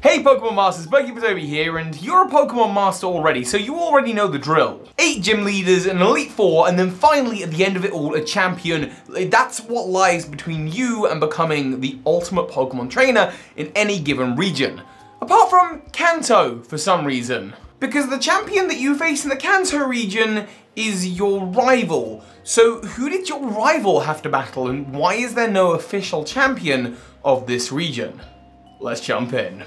Hey Pokemon Masters, Toby here, and you're a Pokemon Master already, so you already know the drill. 8 gym leaders, an Elite Four, and then finally at the end of it all, a champion. That's what lies between you and becoming the ultimate Pokemon trainer in any given region. Apart from Kanto, for some reason. Because the champion that you face in the Kanto region is your rival. So who did your rival have to battle, and why is there no official champion of this region? Let's jump in.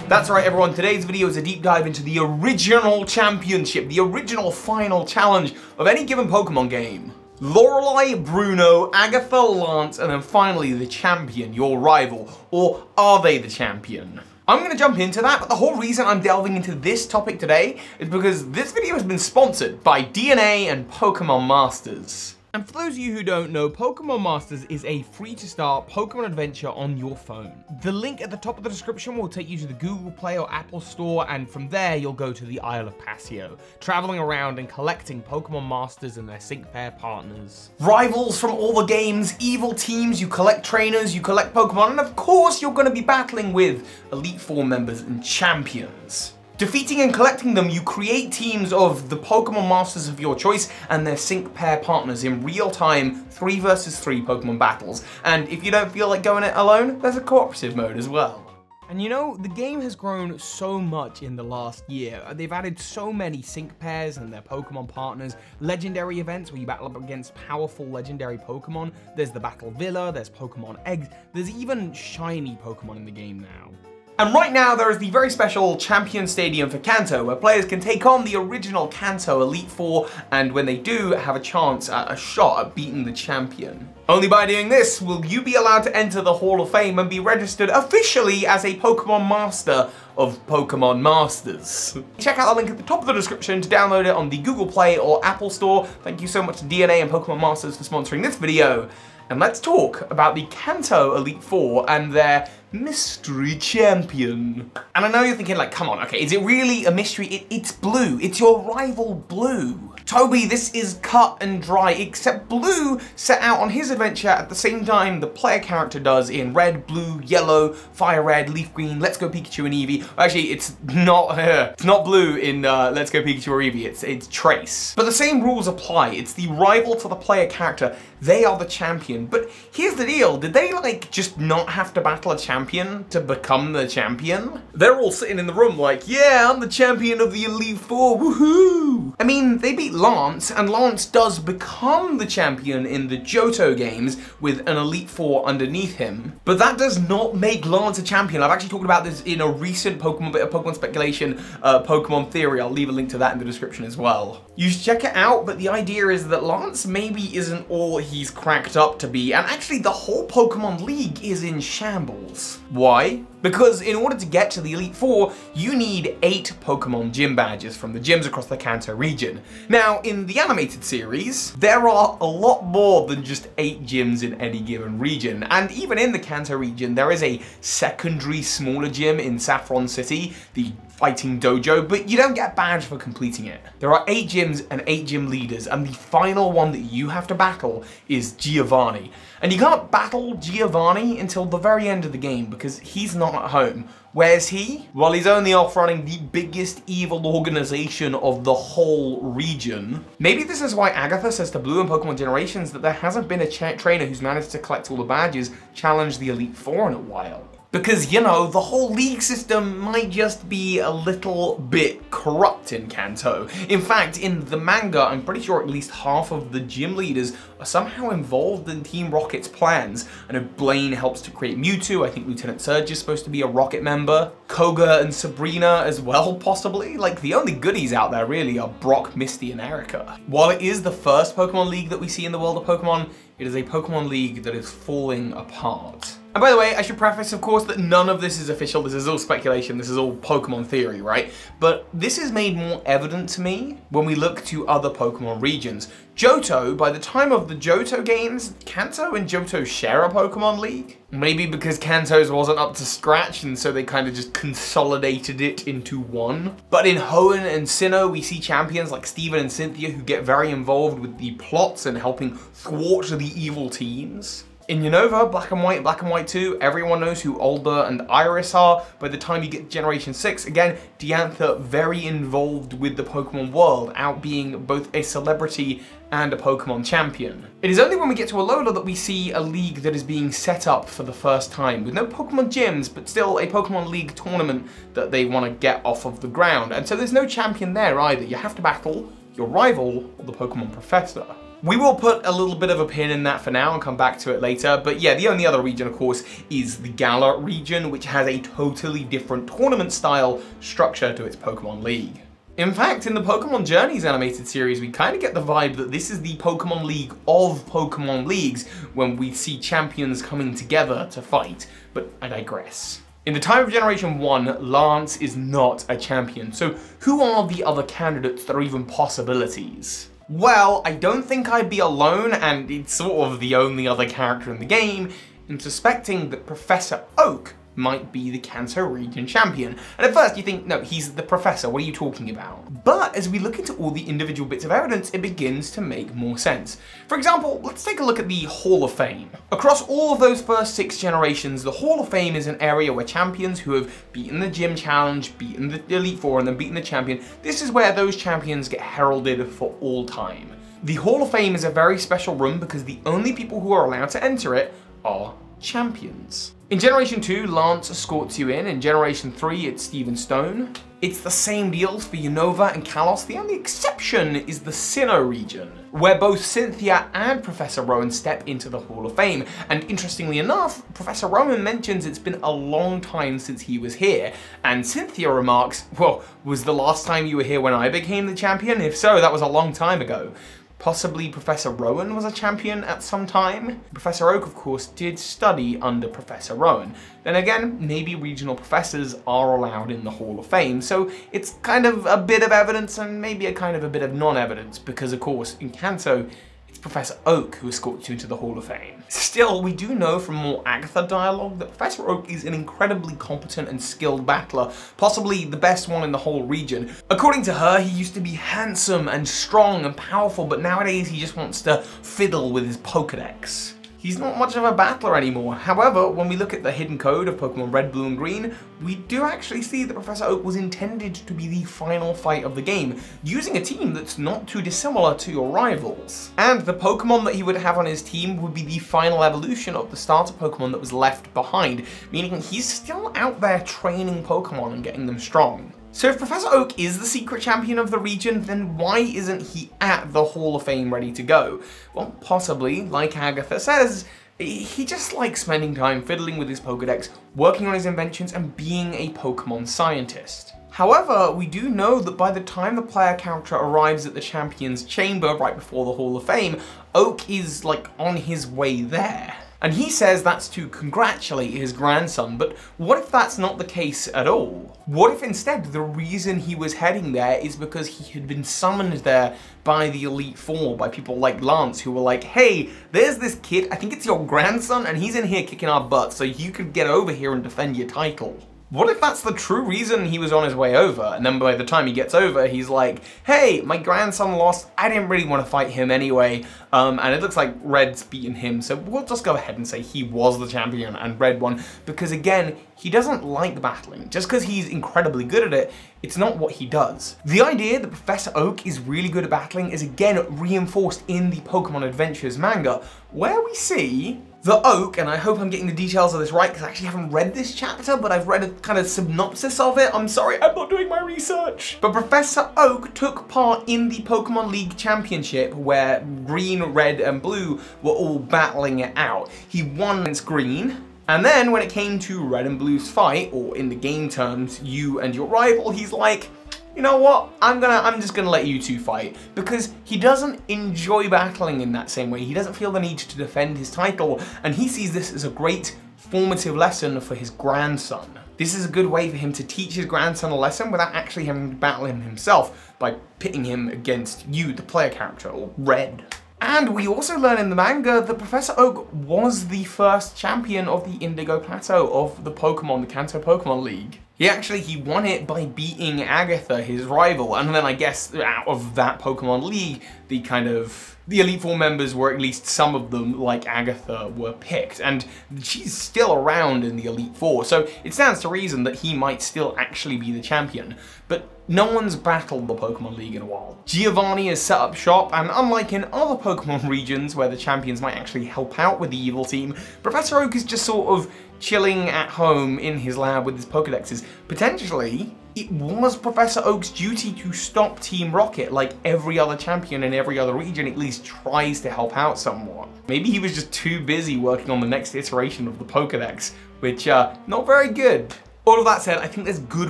That's right everyone, today's video is a deep dive into the original championship, the original final challenge of any given Pokemon game. Lorelei, Bruno, Agatha, Lance, and then finally the champion, your rival. Or are they the champion? I'm gonna jump into that, but the whole reason I'm delving into this topic today is because this video has been sponsored by DNA and Pokemon Masters. And for those of you who don't know, Pokemon Masters is a free-to-start Pokemon adventure on your phone. The link at the top of the description will take you to the Google Play or Apple Store, and from there you'll go to the Isle of Pasio, traveling around and collecting Pokemon Masters and their sync pair partners. Rivals from all the games, evil teams, you collect trainers, you collect Pokemon, and of course you're going to be battling with Elite Four members and champions. Defeating and collecting them, you create teams of the Pokemon Masters of your choice and their sync pair partners in real-time 3 vs 3 Pokemon battles. And if you don't feel like going it alone, there's a cooperative mode as well. And you know, the game has grown so much in the last year. They've added so many sync pairs and their Pokemon partners, legendary events where you battle up against powerful legendary Pokemon. There's the Battle Villa, there's Pokemon Eggs, there's even shiny Pokemon in the game now. And right now there is the very special Champion Stadium for Kanto, where players can take on the original Kanto Elite Four, and when they do, have a chance at a shot at beating the champion. Only by doing this will you be allowed to enter the Hall of Fame and be registered officially as a Pokemon Master of Pokemon Masters. Check out the link at the top of the description to download it on the Google Play or Apple Store. Thank you so much to DNA and Pokemon Masters for sponsoring this video. And let's talk about the Kanto Elite Four and their mystery champion. And I know you're thinking like, come on, okay, is it really a mystery? It's Blue, it's your rival Blue. Toby, this is cut and dry, except Blue set out on his adventure at the same time the player character does in Red, Blue, Yellow, Fire Red, Leaf Green, Let's Go Pikachu and Eevee. Actually, it's not Blue in Let's Go Pikachu or Eevee, it's Trace. But the same rules apply. It's the rival to the player character. They are the champion. But here's the deal, did they like just not have to battle a champion to become the champion? They're all sitting in the room like, yeah, I'm the champion of the Elite Four, woohoo! I mean, they beat Lance, and Lance does become the champion in the Johto games with an Elite Four underneath him. But that does not make Lance a champion. I've actually talked about this in a recent bit of Pokemon speculation, Pokemon theory. I'll leave a link to that in the description as well. You should check it out, but the idea is that Lance maybe isn't all he's cracked up to be, and actually the whole Pokemon League is in shambles. Why? Because in order to get to the Elite Four, you need 8 Pokemon Gym badges from the gyms across the Kanto region. Now, in the animated series, there are a lot more than just 8 gyms in any given region, and even in the Kanto region, there is a secondary smaller gym in Saffron City, the Fighting Dojo, but you don't get a badge for completing it. There are 8 gyms and 8 gym leaders, and the final one that you have to battle is Giovanni. And you can't battle Giovanni until the very end of the game because he's not at home. Where's he? Well, he's only off running the biggest evil organization of the whole region. Maybe this is why Agatha says to Blue in Pokemon Generations that there hasn't been a trainer who's managed to collect all the badges, challenge the Elite Four in a while. Because, you know, the whole league system might just be a little bit corrupt in Kanto. In fact, in the manga, I'm pretty sure at least half of the gym leaders are somehow involved in Team Rocket's plans. I know Blaine helps to create Mewtwo, I think Lieutenant Surge is supposed to be a Rocket member. Koga and Sabrina as well, possibly. Like, the only goodies out there really are Brock, Misty, and Erica. While it is the first Pokemon League that we see in the world of Pokemon, it is a Pokemon League that is falling apart. And by the way, I should preface, of course, that none of this is official. This is all speculation. This is all Pokemon theory, right? But this is made more evident to me when we look to other Pokemon regions. Johto, by the time of the Johto games, Kanto and Johto share a Pokemon League? Maybe because Kanto's wasn't up to scratch and so they kind of just consolidated it into one. But in Hoenn and Sinnoh, we see champions like Steven and Cynthia who get very involved with the plots and helping thwart the evil teams. In Unova, Black and White 2, everyone knows who Alder and Iris are. By the time you get Generation 6, again, Diantha very involved with the Pokemon world, out being both a celebrity and a Pokemon champion. It is only when we get to Alola that we see a league that is being set up for the first time, with no Pokemon gyms, but still a Pokemon League tournament that they want to get off of the ground. And so there's no champion there either. You have to battle your rival, or the Pokemon Professor. We will put a little bit of a pin in that for now and come back to it later, but yeah, the only other region, of course, is the Galar region, which has a totally different tournament style structure to its Pokemon League. In fact, in the Pokemon Journeys animated series, we kind of get the vibe that this is the Pokemon League of Pokemon Leagues when we see champions coming together to fight, but I digress. In the time of Generation 1, Lance is not a champion, so who are the other candidates that are even possibilities? Well, I don't think I'd be alone, and it's sort of the only other character in the game, in suspecting that Professor Oak might be the Kanto region champion. And at first you think, no, he's the professor, what are you talking about? But as we look into all the individual bits of evidence, it begins to make more sense. For example, let's take a look at the Hall of Fame. Across all of those first 6 generations, the Hall of Fame is an area where champions who have beaten the Gym Challenge, beaten the Elite Four, and then beaten the champion, this is where those champions get heralded for all time. The Hall of Fame is a very special room because the only people who are allowed to enter it are champions. In Generation 2, Lance escorts you in Generation 3, it's Steven Stone. It's the same deals for Unova and Kalos. The only exception is the Sinnoh region, where both Cynthia and Professor Rowan step into the Hall of Fame. And interestingly enough, Professor Rowan mentions it's been a long time since he was here, and Cynthia remarks, well, was the last time you were here when I became the champion? If so, that was a long time ago. Possibly Professor Rowan was a champion at some time. Professor Oak, of course, did study under Professor Rowan. Then again, maybe regional professors are allowed in the Hall of Fame, so it's kind of a bit of evidence and maybe a kind of a bit of non-evidence, because of course, in Kanto, it's Professor Oak who escorts you into the Hall of Fame. Still, we do know from more Agatha dialogue that Professor Oak is an incredibly competent and skilled battler, possibly the best one in the whole region. According to her, he used to be handsome and strong and powerful, but nowadays he just wants to fiddle with his Pokedex. He's not much of a battler anymore. However, when we look at the hidden code of Pokemon Red, Blue, and Green, we do actually see that Professor Oak was intended to be the final fight of the game, using a team that's not too dissimilar to your rivals. And the Pokemon that he would have on his team would be the final evolution of the starter Pokemon that was left behind, meaning he's still out there training Pokemon and getting them strong. So if Professor Oak is the secret champion of the region, then why isn't he at the Hall of Fame ready to go? Well, possibly, like Agatha says, he just likes spending time fiddling with his Pokedex, working on his inventions, and being a Pokemon scientist. However, we do know that by the time the player counter arrives at the Champion's Chamber right before the Hall of Fame, Oak is like on his way there. And he says that's to congratulate his grandson, but what if that's not the case at all? What if instead the reason he was heading there is because he had been summoned there by the Elite Four, by people like Lance, who were like, hey, there's this kid, I think it's your grandson, and he's in here kicking our butts, so you could get over here and defend your title. What if that's the true reason he was on his way over, and then by the time he gets over, he's like, hey, my grandson lost, I didn't really want to fight him anyway, and it looks like Red's beaten him, so we'll just go ahead and say he was the champion and Red won, because again, he doesn't like battling. Just because he's incredibly good at it, it's not what he does. The idea that Professor Oak is really good at battling is again reinforced in the Pokemon Adventures manga, where we see the Oak, and I hope I'm getting the details of this right because I actually haven't read this chapter, but I've read a kind of synopsis of it. I'm sorry, I'm not doing my research. But Professor Oak took part in the Pokemon League Championship where Green, Red, and Blue were all battling it out. He won against Green, and then when it came to Red and Blue's fight, or in the game terms, you and your rival, he's like, you know what, I'm just gonna let you two fight, because he doesn't enjoy battling in that same way. He doesn't feel the need to defend his title, and he sees this as a great formative lesson for his grandson. This is a good way for him to teach his grandson a lesson without actually having to battle him himself by pitting him against you, the player character, or Red. And we also learn in the manga that Professor Oak was the first champion of the Indigo Plateau of the Kanto Pokemon League. He won it by beating Agatha, his rival, and then I guess out of that Pokemon League, the Elite Four members, were at least some of them, like Agatha, were picked, and she's still around in the Elite Four, so it stands to reason that he might still actually be the champion. But no one's battled the Pokemon League in a while. Giovanni has set up shop, and unlike in other Pokemon regions where the champions might actually help out with the evil team, Professor Oak is just sort of chilling at home in his lab with his Pokedexes. Potentially, it was Professor Oak's duty to stop Team Rocket, like every other champion in every other region at least tries to help out somewhat. Maybe he was just too busy working on the next iteration of the Pokedex, which, not very good. All of that said, I think there's good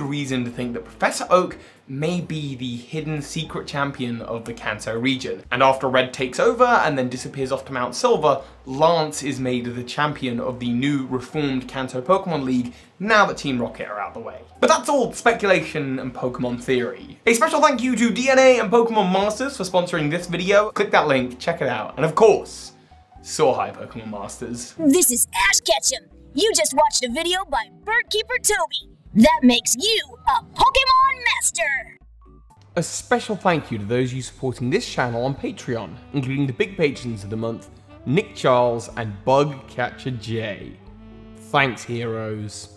reason to think that Professor Oak may be the hidden secret champion of the Kanto region. And after Red takes over and then disappears off to Mount Silver, Lance is made the champion of the new reformed Kanto Pokemon League now that Team Rocket are out the way. But that's all speculation and Pokemon theory. A special thank you to DNA and Pokemon Masters for sponsoring this video. Click that link, check it out. And of course, soar high, Pokemon Masters. This is Ash Ketchum. You just watched a video by Birdkeeper Toby. That makes you a Pokemon Master! A special thank you to those of you supporting this channel on Patreon, including the big patrons of the month, Nick Charles and Bugcatcher J. Thanks, heroes.